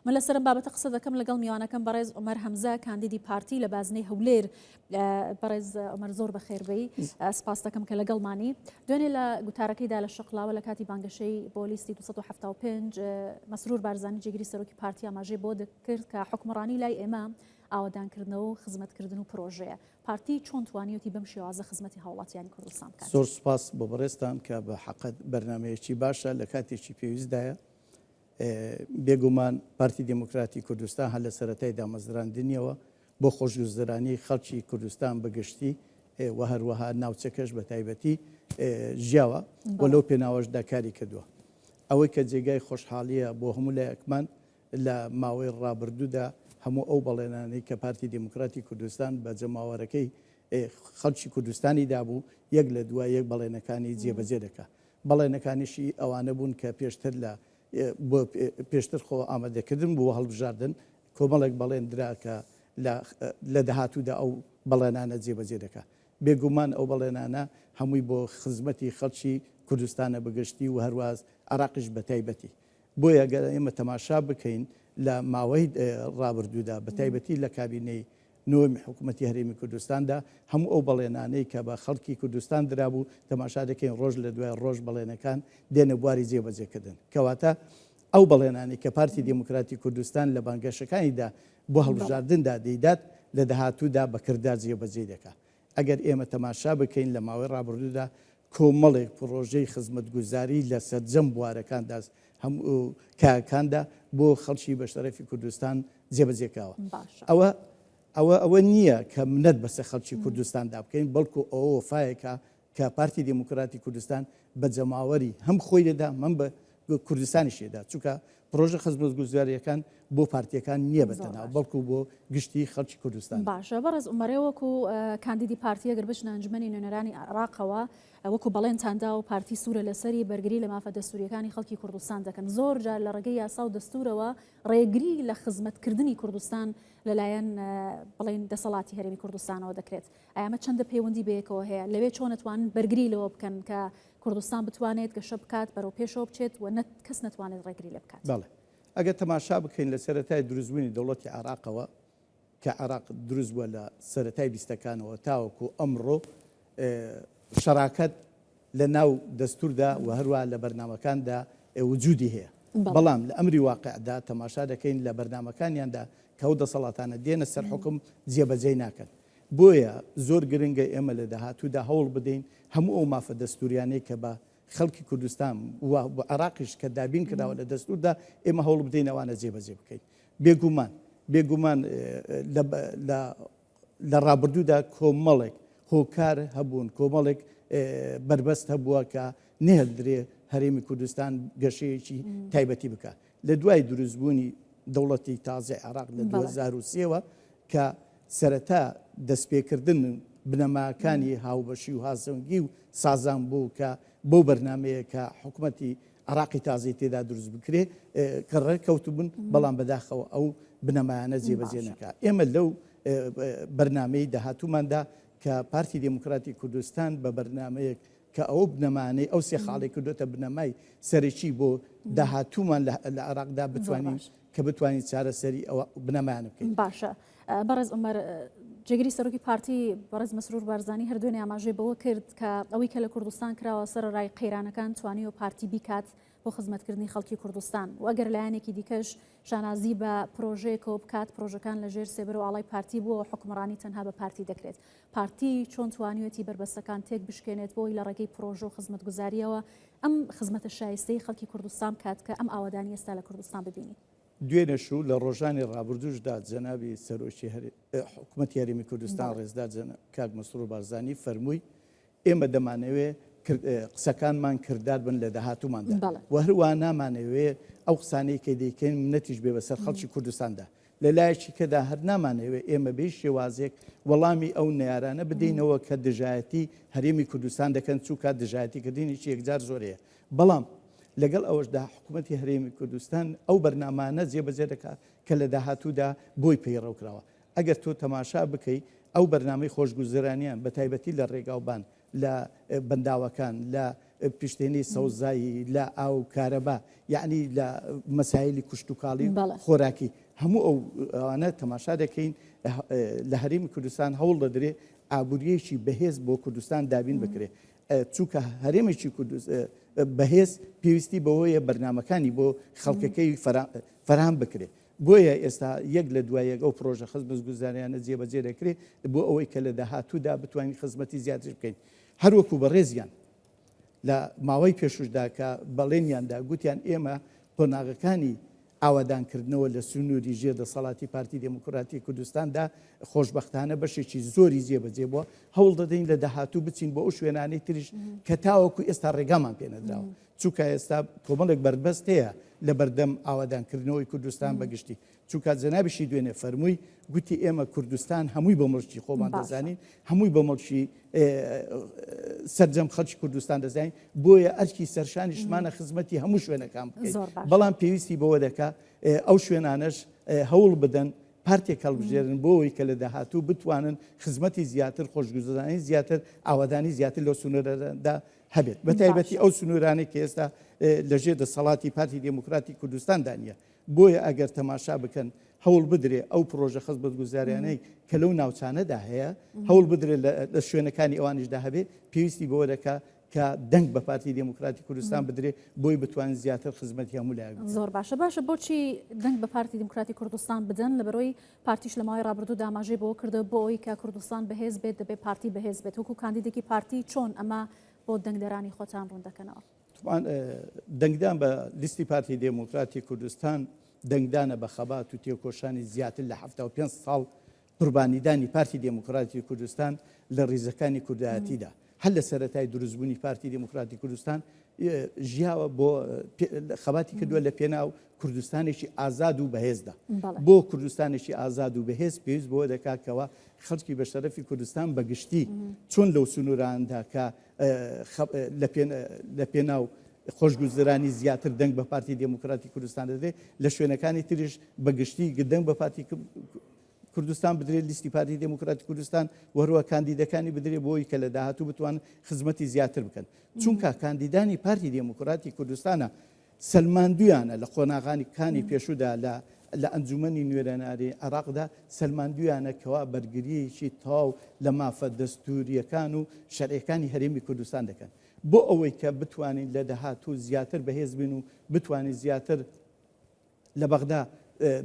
من لەسەرم بابەتە قسە دەکەم لەگەڵ میوانەکەم بەڕێز عومەر هەمزە کاندیدی پارتی لە بازنەی هەولێر. بەڕێز عومەر زۆر بەخێربەی سپاس دەکەم کە لەگەڵمانی. دوێنێ لە گوتارەکەیدا لە شقلاوە لە کاتی بانگەشەی بۆ لیستی 275 مەسرور بارزانی جێگیری سەرۆکی پارتی ئاماژەی بۆ دەکرد کە حکومڕانی لای ئێمە ئاوادانکردنەوە و خزمەتکردن و پرۆژەیە. پارتی چۆن توانیوتی بەم شێوازە خزمەتی هاوڵاتیانی کوردستان بکات؟ زۆر سپاس بۆ بەڕێستان کە بە حەقەت بەرنمەیەکی باشە لە کاتێکی پێویستدایە. بێگومان پارتی دموکراتی کوردستان هەر لە سەرەتای دامەزراندنیەوە بۆ خۆشگوزەرانی خەڵکی کوردستان بەگشتی و هەروەها ناوچەکەش بە تایبەتی ژیاوە بۆ لەو پێناوەشدا کاری کردووە. ئەوەی کە جێگای خۆشحاڵیە بۆ هەموو لایەکمان لە ماوەی ڕابردوودا هەموو ئەو بەڵێنانەی کە پارتی دموکراتی کوردستان بە جەماوەرەکەی خەڵکی کوردستانی دابوو یەک لە دوای یەک بەڵێنەکانی جێبەجێ دەکات. بەڵێنەکانیشی ئەوانە بوون کە پێشتر خۆ ئامادەکردن بۆ هەڵبژاردن کۆمەڵێک بەڵێن دراکە لە داهاتوودا ئەو بەڵێنانە جێبەجێ دەکات. بێگومان ئەو بەڵێنانە هەمووی بۆ خزمەتی خەڵکی کوردستانە بەگشتی و هەرواز عراقیش بە تایبەتی. بۆیە گەر ئێمە تەماشا بکەین لە ماوەی ڕابردوودا بە تایبەتی لە کابینەی نوێمی حکوومەتی هەرێمی کوردستاندا هەموو ئەو بەڵێنانەی کە بە خەڵکی کوردستان درابوو تەماشا دەکەین ڕۆژ لە دوای ڕۆژ بەڵێنەکان دێنە بواری جێبەجێکردن. کەواتە ئەو بەڵێنانی کە پارتی دموکراتی کوردستان لە بانگەشەکانیدا بۆ هەڵبژاردندا دەیدات لە داهاتوودا بەکردار جێبەجێ دەکات. ئەگەر ئێمە تەماشا بکەین لە ماوەی ڕابردوودا کۆمەڵێک پرۆژەی خزمەتگوزاری لە سەرجەم بوارەکاندا هەموو کاکاندا بۆ خەڵکی بەشەرەفی کوردستان جێبەجێکاوە. ئەوە نییە کە منەت بەسەر خەڵکی کوردستاندا بکەین بەڵکو ئەوە وەفایەکە کە پارتی دموکراتی کوردستان بە جەماوەری هەم خۆی دەدا من بە کوردستانیشێدا چونکە پرۆژە خزمەتگوزاریەکان بۆ پارتیەکان نییە بەتەناو بەڵکو بۆ گشتی خەڵکی کوردستان. باشە بەڕێز عومەرێ وەکو کاندیدی پارتیە گەر بچنە ئەنجومەنی نوێنەرانی عێراقەوە وەکو بەڵێنتاندا و پارتی سوورە لەسەری بەرگری لە مافە دەستوریەکانی خەڵکی کوردستان دەکەن. زۆر جار لە ڕێگەی یاسا و دەستورەوە ڕێگری لە خزمەتکردنی کوردستان لەلایەن بڵێن دەسەڵاتی هەرێمی کوردستانەوە دەکرێت. ئەمە چەندە پەیوەندی بەیەکەوە هەیە لەوێ چۆن نەتوانن بەرگری لەوە بکەن کە کوردستان بتوانێت گەشە بکات بەرەو پێشەوە بچێت و کەس نەتوانێت ڕێگری لێ بکات. بەڵێ ئەگەر تەماشا بکەین لە سەرەتای دروستبوونی دەوڵەتی عێراقەوە کە عێراق دروست بووە لە سەرەتای بیستەکانەوە تاوەکو ئەمڕۆ شەراکەت لە ناو دەستوردا و هەروە لە بەرنامەکاندا وجودی هەیە. بەڵام لە ئەمری واقعدا تەماشا دەکەین لە بەرنامەکانیاندا کە ئەو دەسەڵاتانە دێنە سەر حکم جێبەجێ ناکەن. بۆیە زۆر گرنگە ئێمە لە داهاتوودا هەوڵ بدەین هەموو ئەو مافە دەستوریانەی کە بە خەڵکی کوردستان بۆ عێراقیش کە دابین کراوە لە دەستوردا ئێمە هەوڵ بدەین ئەوانە جێبەجێ بکەین. بێگومان لە ڕابردوودا کۆمەڵێک هۆکار هەبوون کۆمەڵێک بربەست هەبووە کە نێهێڵدرێ هەرێمی کوردستان گەشەیەکی تایبەتی بکات. لە دوای دروستبوونی دەوڵەتی تازای عێراق لە 2003ەوە کە سەرەتا دەستپێکردن بنەماکانی هاوبەشی و هازەنگی و سازان بوو کە بۆ بەرنمەیە کە حکوومەتی عێراقی تازای تێدا دروست بکرێ کە ڕێککەوتبوون بەڵام بەداخەوە ئەو بنەمایانە جێبەجێ نەکات. ئێمە لەو بەرنمەی داهاتووماندا کە پارتی دموکراتی کوردستان بە بەرنمەیەک کە ئەو بنەمانەی ئەو سێ خاڵی کردوتە بنەمای سەرەکی بۆ داهاتوومان لە عێراقدا بتوانین کە بتوانین چارەسەری ئەوە بنەمایان بکەین. باشە بەڕێز عومەر جێگیری سەرۆکی پارتی بەڕێز مەسرور بارزانی هەردوێنێ ئاماژەی بەوە کرد کە ئەوەی کە لە کوردستان کراوە سەرڕای قەیرانەکان توانیوە پارتی بیکات بۆ خزمەتکردنی خەڵکی کوردستان و ئەگەر لایەنێکی دیکەش شانازی بە پرۆژەیەکەوە بکات پرۆژەکان لە ژێر سێبەر و ئاڵای پارتی بووە حکومڕانی تەنها بە پارتی دەکرێت. پارتی چۆن توانیوەتی بربەستەکان تێک بشکێنێت بۆی لە ڕێگەی پرۆژە و خزمەتگوزاریەوە ئەم خزمەتە شایستەی خەڵکی کوردستان بکات کە ئەم ئاوادانی ئێستا لە کوردستان ببینی. دوێنێشو لە ڕۆژانی ڕابردووشدا جەنابی سەرۆکی حکوومەتی هەرێمی کوردستان ڕێزدار کاک مەسرور بارزانی فەرمووی ئێمە دەمانەوێت قسەکانمان کردار بن لە داهاتووماندا و هەروە نامانەوێ ئەو قسانەی کە دەیکەین منەتیش بێ بەسەر خەڵکی کوردستاندا لە لایەکی کەدا هەر نامانەوێ ئێمە بێ شێوازێک وەڵامی ئەو نەیارانە بدەینەوە کە دژایەتی هەرێمی کوردستان دەکەن چووکە دژایەتیکردنیی یەکجار زۆرەیە. بەڵام لەگەڵ ئەوەشدا حکوومەتی هەرێمی کوردستان ئەو بەرنامانە جێبەجێ دەکات کە لە داهاتوودا بۆی پەیڕەوکراوە. ئەگەر تۆ تەماشا بکەیت ئەو بەرنامەی خۆشگوزەرانیان بە تایبەتی لە ڕێگاوبان لە بەنداوەکان لە پشتێنەی سەوزایی لە ئاو کارەبا یعنی لە مەسایلی کوشتتوکاڵی خۆراکی هەموو ئەوانە تەماشا دەکەین لە هەرێمی کوردستان هەوڵ دەدرێ ئابوووریەکی بەهێز بۆ کوردستان دابین بکرێ چونکە هەرێمێکی بەهێز پێویستی بەوەیە بەرنمەکانی بۆ خەڵکەکەی فەرهەم بکرێ بۆیە ئێستا یەک لە دوایەک ئەو پرۆژە خزمەت گوزاریانە جێبەجێ دەکرێت بۆ ئەوەی کە لە داهاتوودا بتوانین خزمەتی زیاتر بکەین هەروەکو بەڕێزیان لە ماوەی پێشوشدا کە بەڵێنیاندا گوتیان ئێمە قۆناغەکانی ئاوادانکردنەوە لە سنووری ژێردەسەڵاتی پارتی دموکراتی کوردستاندا خۆشببختانە بەشێکی زۆری جێبەجێ بووە هەوڵ دەدەین لە داهاتوو بچین بۆ ئەو شوێنانەی تریش کە تاوەکو ئێستا ڕێگامان پێنەدراوە چونکە ئێستا کۆمەڵێک بەربەست هەیە لە بەردەم ئاوادانکردنەوەی کوردستان بەگشتی چونکە جەنابیشی دوێنێ فەرمووی گوتی ئێمە کوردستان هەمووی بە مڵکی خۆمان دەزانین هەمووی بە مڵکی سەرجەم خەڵکی کوردستان دەزانین بۆیە ئەرکی سەرشانیشمانە خزمەتی هەموو شوێنەکان بکەین بەڵام پێویستی بەوە دەکا ئەو شوێنانەش هەوڵ بدەن پارتێک هەڵبژێرن بۆەوەی کە لە داهاتوو بتوانن خزمەتی زیاتر خۆشگوزارانی زیاتر ئاوادانی زیاتر لەو سنوورەدا هەبێت بە تایبەتی ئەو سنوورانەی کە ئێستا لەژێر دەسەڵاتی پارتی دموکراتی کوردستاندا نیە بۆیە ئەگەر تەماشا بکەن هەوڵ بدرێ ئەو پرۆژە خزمەت گوزاریانەی کە لەو ناوچانەدا هەیە هەوڵ بدرێت لە شوێنەکانی ئەوانیشدا هەبێت پێویستی بەوە دەکا کە دەنگ بە پارتی دموکراتی کوردستان بدرێت بۆی بتوانین زیاتر خزمەتی هەموو لایەک زۆر باشە بۆچی دەنگ بە پارتی دموکراتی کوردستان بدەن لەبەرەوەی پارتیش لە ماوەی ڕابردوو داماژەی بۆ کردە بۆ ئەوی کە کوردستان بەهێز بێت دەبێت پارتی بەهێز بێت وەکو کاندیدێکی پارتی چۆن ئەمە بۆ دەنگدەرانی خۆتان ڕوون دەکەنەوە دەنگدان بە لیستی پارتی دموکراتی کوردستان دەنگدانە بە خەبات و تێکۆشانی زیاتر لە 75 ساڵ قوربانیدانی پارتی دموکراتی کوردستان لە ڕیزەکانی کوردایەتیدا هەر لە سەرەتای دروستبوونی پارتی دموکراتی کوردستان ژیاوە بۆ خەباتی کردووە لە پێناو کوردستانێکی ئازاد و بەهێزدا بۆ کوردستانێکی ئازاد و بەهێز پێویست بۆ دەکاتکەوە خەڵکی بە شەرەفی کوردستان بەگشتی چۆن لەو سنووراندا کە لە پێناو خۆشگوزرانی زیاتر دەنگ بە پارتی دموکراتی کوردستان دەدێت لە شوێنەکانی تریش بەگشتی دەنگ بە پارتی کوردستان بدرێت لیستی پارتی دموکراتی کوردستان وەروە کاندیدەکانی بدرێت بۆی کە لە داهاتوو بتوان خزمەتی زیاتر بکەن چونکە کاندیدانی پارتی دموکراتی کوردستانە سەلماندویانە لە قۆناغانیەکانی پێشوودا لە ئەنجومەنی نوێرەناری عێراقدا سەلماندویانە کەوا بەرگریەکی تاو لە مافە دەستوریەکان و شەرعیەکانی هەرێمی کوردستان دەکەن بۆ ئەوەی کە بتوانین لە داهاتوو زیاتر بەهێز بین و بتوانین زیاتر لە بەغدا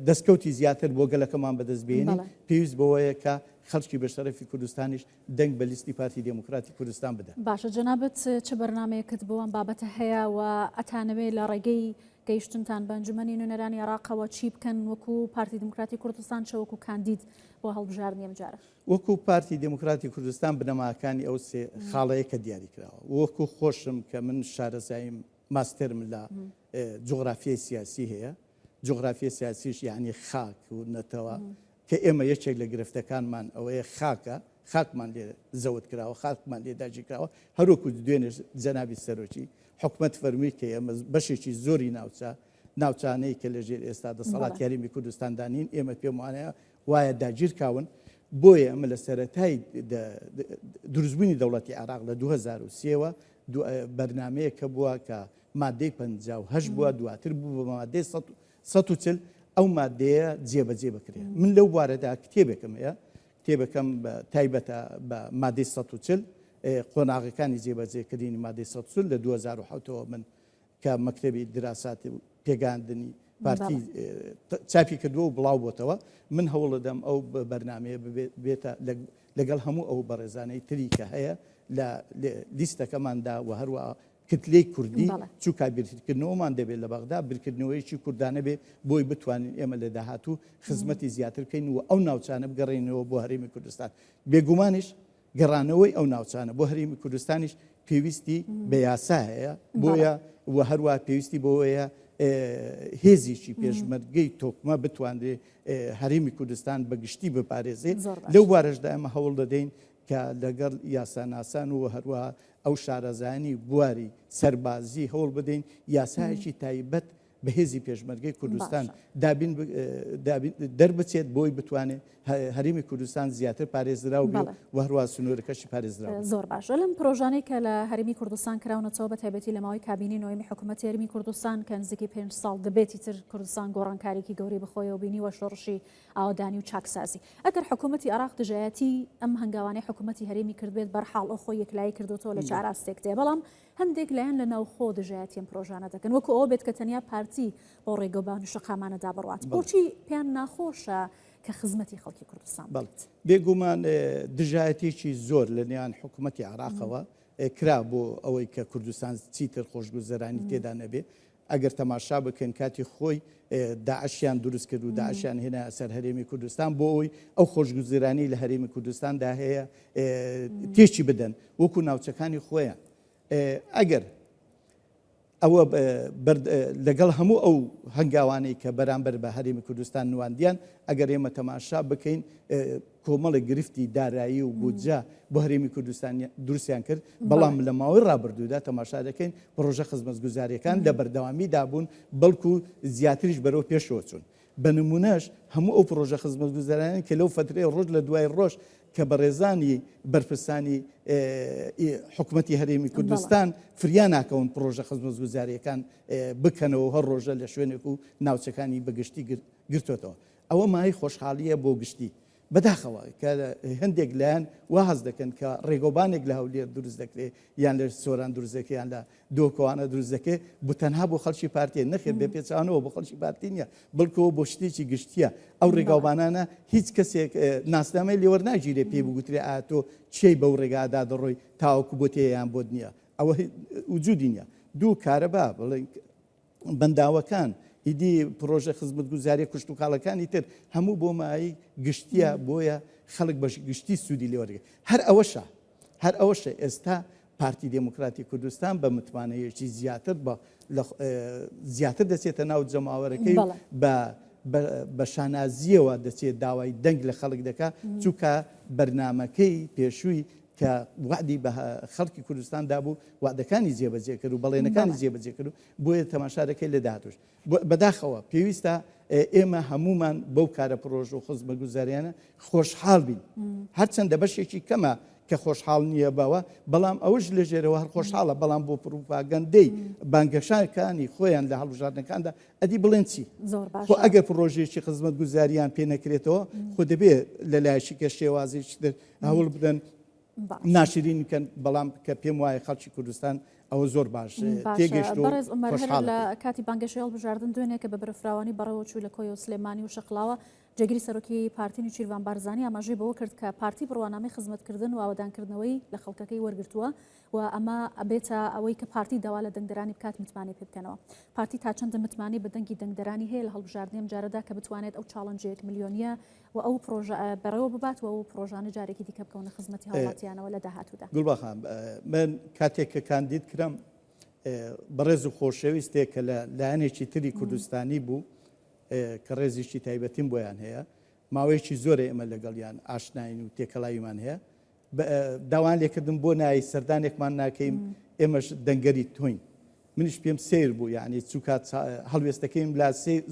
دەستکەوتی زیاتر بۆ گەلەکەمان بەدەستبێنین پێویست بەوەیە کە خەڵکی بە شەرەفی کوردستانیش دەنگ بە لیستی پارتی دموکراتی کوردستان بدەن باشە جەنابەت چه بەرنامەیەکت بۆ ئەم بابەتە هەیە و ئەتانەوێت لە ڕێگەی گەیشتنتان بە ئەنجومەنی نوێنەرانی عێراقەوە چی بکەن وەکو پارتی دموکراتی کوردستان چ وەکو کاندید بۆ هەڵبژاردنی ئەم جارە وەکو پارتی دموکراتی کوردستان بنەماکانی ئەو سێ خاڵەیە کە دیاری کراوە وەکو خۆشم کە من شارەزاییم ماسترم لە جغرافیای سیاسی هەیە جغرافیای سیاسیش یعنی خاک و نەتەوە کە ئێمە یەکێک لە گرفتەکانمان ئەوەیە خاکمان لێ زەوت کراوە خاکمان لێ داگیر کراوە هەروەکو دوێنێ جەنابی سەرۆکی حکومەت فەرمووی کە ئێمە بەشێکی زۆری ناوچانەی کە لەژێر ئێستا دەسەڵاتی هەرێمی کوردستاندانین ئێمە پێم وانەیە وایە داگیر کاون بۆیە ئەمە لە سەرەتای دروستبوونی دەوڵەتی عێراق لە 2003ەوە بەرنمەیە کە بووە کە مادەی 58 بووە دواتر بوو بە مادەی 140 ئەو مادەیە جێبەجێ بکرێت من لەو بارەدا کتێبێکم هەیە کتێبەکەم تایبەتە بە مادەی 140 قۆناغەکانی جێبەجێکردنی مادەی 140 لە 2007ەوە من کە مەکتەبی دراساتی پێگاندنی پارتی چاپی کردووە و بڵاو بۆتەوە من هەوڵ دەدەم ئەو بەرنمەیە بێتە لەگەڵ هەموو ئەو بەڕێزانەی تری کە هەیە لە لیستەکەماندا و هەروە کتلەی کوردی چووکە بیرکردنەوەمان دەبێت لە بەغدا بیرکردنەوەیکی کوردانە بێ بۆی بتوانین ئێمە لە داهاتوو خزمەتی زیاتر بکەین و ئەو ناوچانە بگەڕێنەوە بۆ هەرێمی کوردستان بێگومانیش گەڕانەوەی ئەو ناوچانە بۆ هەرێمی کوردستانیش پێویستی بە یاسا هەیە بۆیە و هەروە پێویستی بۆیە هێزیی پێشمەرگەی تۆکمە بتوانێت هەرێمی کوردستان بەگشتی بپارێزێت لەو بارەشدا ئەمە هەوڵ دەدەین کە لەگەڵ یاساناسان و هەروە ئەو شارەزانی بواری سەربازی هەوڵ بدەین یاسایەکی تایبەت بە هێزی پێشمەرگەی کوردستان دەربچێت بۆی بتوانێت هەرێمی کوردستان زیاتر پارێزراو بێت و هەروە سنوورەکەشی پارێزراو. زۆر باش لەم پرۆژانەی کە لە هەرێمی کوردستان کراونەتەوە بە تایبەتی لە ماوەی کابینی نوێمی حکوومەت هەرێمی کوردستان کە نزیکی 5 ساڵ دەبێتی تر کوردستان گۆڕانکارێکی گەوری بخۆیەوە بینی وە شۆڕشی ئاودانی و چاکسازی. ئەگەر حکوومەتی عێراق دژایەتی ئەم هەنگاوانەی حکوومەتی هەرێمی کردبێت بەرحاڵ ئەو خۆی یەکلایی کردوتەوە لە چاراستێک تێ بەڵام هەندێک لایەن لە ناوخۆ دژایەتی ئەم پرۆژانە دەکەن وەکو ئەوە بێت کە تەنیا پارتی بۆ ڕێگەبان و شەقامانەدا بڕوات بۆچی پێیان ناخۆشە کە خزمەتی خەڵکی کوردستان بڵێت. بێگومان دژایەتێکی زۆر لە نێوان حکوومەتی عێراقەوە کرا بۆ ئەوەی کە کوردستان چیتر خۆشگوزەرانی تێدا نەبێ. ئەگەر تەماشا بکەن کاتی خۆی داعشیان دروست کرد و داعشیان هێنا سەر هەرێمی کوردستان بۆ ئەوی ئەو خۆشگوزەرانی لە هەرێمی کوردستاندا هەیە تێکی بدەن وەکو ناوچەکانی خۆیان. ئەگەر ئەوە لەگەڵ هەموو ئەو هەنگاوانەی کە بەرامبەر بە هەرێمی کوردستان نواندیان ئەگەر ئێمە تەماشا بکەین کۆمەڵی گرفتی دارایی و بودجە بۆ هەرێمی کوردستان دروستیان کرد بەڵام لە ماوەی ڕابردوودا تەماشا دەکەین پرۆژە خزمەتگوزاریەکان لە بەردەوامی دابوون بەڵکو زیاتریش بەرەو پێشەوە چوون. بە نمونەش هەموو ئەو پرۆژە خزمەتگوزارانی کە لەو فترەی ڕۆژ لە دوای ڕۆژ کە بەڕێزانی بەرپرسانی حکوومەتی هەرێمی کوردستان فریان ناکەون پرۆژە خزمەتگوزاریەکان بکەنەوە هەر ڕۆژە لە شوێنێک و ناوچەکانی بەگشتی گرتوێتەوە. ئەوە مای خۆشحاڵیە بۆ گشتی بەداخەوە کە هەندێک لایەن وا هەز دەکەن کە ڕێگۆبانێک لە هەولێر دروست دەکرێت یان لە سۆران دروست دەکەێت یان لە دۆکۆوانە دروست دەکەێت بۆ تەنها بۆ خەڵکی پارتیە نەخێت بێ پێچانەوە بۆ خەڵکی پارتی نیە بڵکەوە بۆ شتێکی گشتیە. ئەو ڕێگاوبانانە هیچ کەسێک ناسنامەی لێوەرناگیرێ پێی بگوترێ ئاتۆ چی بەو ڕێگادا دەڕۆی تاوەکو بۆ تێیان بۆ نییە ئەوە وجودی نییە. دوو کارەبا بڵێ بەنداوەکان ئیدی پرۆژە خزمەتگوزاری کوشت و کاڵەکانی تر هەموو بۆ مایی گشتیە بۆیە خەڵک بە گشتی سوودی لێوەرگێت. هەر ئەوەشە ئێستا پارتی دموکراتی کوردستان بە متمانەیەکی زیاتر دەچێتە ناو جەماوەرەکەی بە شانازیەوە دەچێت داوای دەنگ لە خەڵک دەکات چووکە بەرنامەکەی پێشووی کە وعدی بە خەڵکی کوردستان دابوو وعدەکانی جێبەجێ کرد و بەڵێنەکانی جێبەجێ کرد و بۆیە تەماشا دەکەی لە داهاتوش. بەداخەوە پێویستە ئێمە هەمومان بەو کارە پرۆژ و خزمەتگوزاریانە خۆشحاڵ بین هەرچەندە بەشێکی کەمە کە خۆشحاڵ نییە بەوە بەڵام ئەوش لە ژێرەوە هەر خۆشحاڵە بەڵام بۆ پروپاگەندەی بانگەشانەکانی خۆیان لە هەڵبژاردنەکاندا ئەدی بڵێن چی خۆ ئەگەر پرۆژێکی خزمەتگوزاریان پێ نەکرێتەوە خۆ دەبێت لەلایەکی کە شێوازێکی تر هەوڵ بدەن ناشرین کەن بەڵام کە پێم وایە خەڵکی کوردستان ئەوە زۆر باش تێگەشت لە کاتی بانگەشەی هەڵبژاردن دوێنێ کە بە بەرەفراوانی بەڕەوە چوو لە کۆی و سلێمانی و شەقڵاوە جێگیری سەرۆکی پارتینی چیروان بارزانی ئاماژەی بەوە کرد کە پارتی بڕوانامەی خزمەتکردن و ئاوەدانکردنەوەی لە خەڵکەکەی وەرگرتووە و ئەمە ئەبێتە ئەوەی کە پارتی داوا لە دەنگدەرانی بکات متمانەی پێ بکەنەوە. پارتی تا چەندە متمانی بە دەنگی دەنگدەرانی هەیە لە هەڵبژاردنی ئەم جارەدا کە بتوانێت ئەو چاڵەنجەیەک ملیۆنیە و ئەو پرۆژە بەڕێوە ببات و ئەو پرۆژانە جارێکی دیکە بکەونە خزمەتی هاوڵاتیانەوە لە داهاتوودا. گوڵباخان من کاتێک کە کاندید کرم بەڕێز و خۆشەویستێک کە لە لایەنێکی تری کوردستانی بوو کە ڕێزیشی تایبەتیم بۆیان هەیە ماوەیەکی زۆرە ئێمە لەگەڵیان ئاشناین و تێکەڵاویمان هەیە داوان لێکردم بۆ نایی سەردانێکمان ناکەین ئێمەش دەنگەری تۆین منیش پێم سیر بوو یعنی چووکات هەڵوێستەکەیم لا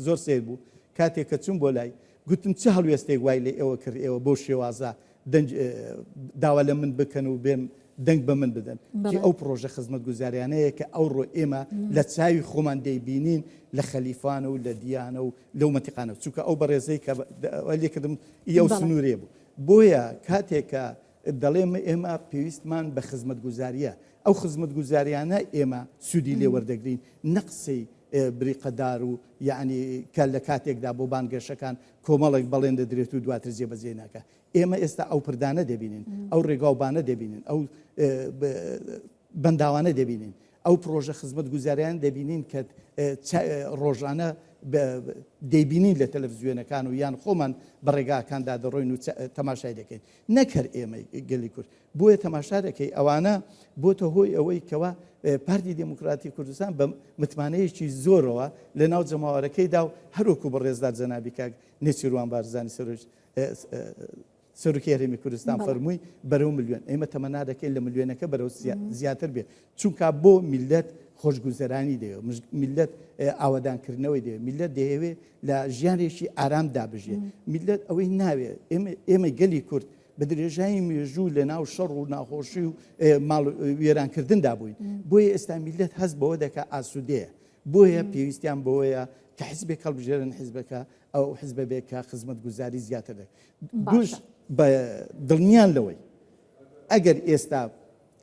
زۆر سیر بوو کاتێک کە چوون بۆ لای گوتم چه هەڵوێستێک وای لێ ئێوە کرد ئێوە بۆ شێوازە داوا لە من بکەن و بێن دەنگ بە من بدەن ئەو پرۆژە خزمەتگوزاریانەیە کە ئەوڕۆ ئێمە لە چاوی خۆمان دەیبینین لە خەلیفانە و لە دیانە و لەو مەتیقانە چووکە ئەو بەڕێزەی کە لێکردم ئەو سنوورێ بوو بۆیە کاتێکە دەڵێم ئێمە پێویستمان بە خزمەتگوزاریە ئەو خزمەتگوزاریانە ئێمە سوودی لێ وەردەگرین نەقسەی بریقەدار و یعنی کە لە کاتێکدا بۆ بانگەشەکان کۆمەڵێک بەڵێن دەدرێت و دواتر جێبەجێ ناکە ئێمە ئێستا ئەو پردانە دەبینین ئەو ڕێگاوبانە دەبینین ئەو بەنداوانە دەبینین ئەو پرۆژە خزمەتگوزاریان دەبینین کە ڕۆژانە دەیبینین لە تەلەڤیزیۆنەکان و یان خۆمان بە ڕێگاکاندا دەڕۆین و تەماشای دەکەین نەکرد ئێمە گەلی کورد بۆیە تەماشا دەکەی ئەوانە بۆتە هۆی ئەوەی کەوا پارتی دموکراتی کوردستان بە متمانەیەکی زۆرەوە لە ناو جەماوەرەکەیدا و هەروەکو بە ڕێزدار جەنابی کاک نێچیروان بارزانی سەرۆکی هەرێمی کوردستان فەرمووی بەرەو ملیۆن ئێمە تەمەنا دەکەین لە ملیۆنەکە بەرەو زیاتر بێت چونکە بۆ میلەت خۆشگوزەرانی دەوێت میلەت ئاوادانکردنەوەی دەوێت میلەت دەیەوێت لە ژیانێکی ئارام دابژێت میلەت ئەوەی ناوێت ئێمە گەلی کورد بە درێژایی مێژوو لە ناو شەڕ و ناخۆشی و ماڵ وێرانکردندا بووین بۆیە ئێستا میلەت هەست بەوە دەکا ئاسوودەیە بۆیە پێویستیان بەوەیە کە حیزبێک هەڵبژێرن حیزبەکە ئەو حیزبە بێت کە خزمەت گوزاری زیاتر دەکات دووش بە دڵنیان لەوەی ئەگەر ئێستا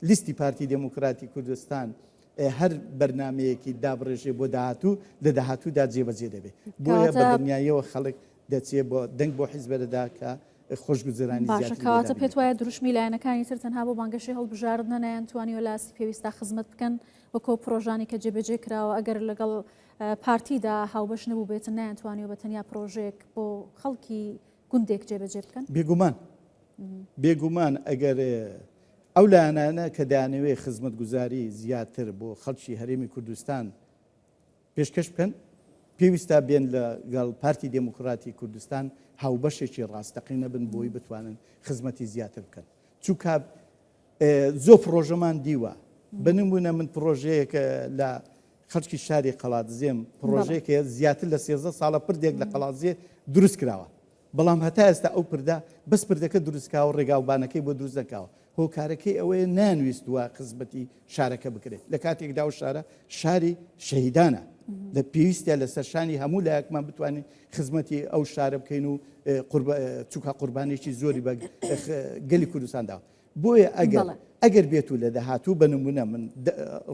لیستی پارتی دموکراتی کوردستان هەر بەرنمەیەکی دابڕێژێ بۆ داهاتوو لە داهاتوودا جێبەجێ دەبێت بۆیە بە دڵنیاییەوە خەڵک دەچێت بۆ دەنگ بۆ حیزبە دەدا کە خۆشگوزەرانی باشە کەواتە پێت وایە دروشمی لایەنەکانی تر تەنها بۆ بانگەشی هەڵبژاردنە نەیانتوانی و لاسی پێویستە خزمەت بکەن وەکۆ پرۆژانی کە جێبەجێ کراوە ئەگەر لەگەڵ پارتیدا هاوبەش نەبوو بێتن نایانتوانی و بە تەنیا پرۆژێک بۆ خەڵکی گوندێک جێبەجێ بکەن بێگومان ئەگەر ئەو لایەنانە کە دایانەوێ خزمەت گوزاری زیاتر بۆ خەڵکی هەرێمی کوردستان پێشکەش بکەن پێویستە بێن لەگەڵ پارتی دموکراتی کوردستان هاوبەشێکی ڕاستەقینە بن بۆی بتوانن خزمەتی زیاتر بکەن چونکە زۆر پرۆژەمان دیوە بنمونە من پرۆژەیەکە لە خەڵکی شاری قەڵاتزێم پرۆژەیەکە زیاتر لە 13 ساڵە پردێک لە قەڵاتزێ دروست کراوە بەڵام هەتا ئێستا ئەو پردا بەس پردەکە دروستکاوە ڕێگاوبانەکەی بۆ دروست دەکاوە هۆکارەکەی ئەوەیە نانویستوە خزمەتی شارەکە بکرێت لە کاتێکدا و شارە شاری شەهیدانە لە پێویستە لەسەر شانی هەموو لایەکمان بتوانین خزمەتی ئەو شارە بکەین و چووکە قوربانێکی زۆری بە گەلی کوردستانداوە بۆیە ئەگەر بێت و لە داهاتوو بە نمونە من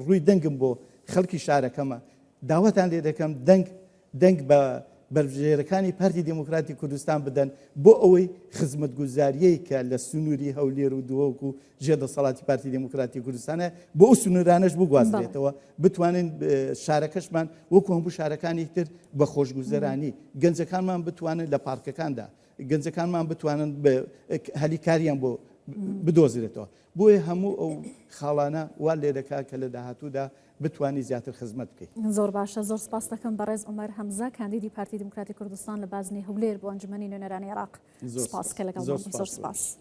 ڕووی دەنگم بۆ خەڵکی شارەکەمە داوەتان لێ دەکەم دەنگ بە بەرژێرەکانی پارتی دموکراتی کوردستان بدەن بۆ ئەوەی خزمەت گوزاریەی کە لە سنووری هەولێر و دووەک و ژێردەسەڵاتی پارتی دموکراتی کوردستانە بۆ ئەو سنوورانەش بگوازرێتەوە بتوانین شارەکەشمان وەکو هەموو شارەکانی تر بە خۆشگوزەرانی گەنجەکانمان بتوانن لە پارکەکاندا گەنجەکانمان بتوانن هەلی کاریان بۆ بدۆزرێتەوە بۆیە هەموو ئەو خاڵانە وا لێ دەکات کە لە داهاتوودا بتوانی زیاتر خزمەت بکەیت زۆر باشە زۆر سپاس دەکەم بەڕێز عومەر هەمزە کاندیدی پارتی دموکراتی کوردستان لە بازنی هەولێر بۆ ئەنجومەنی نوێنەرانی عێراق سپاس کە لەگەڵ زۆر سپاس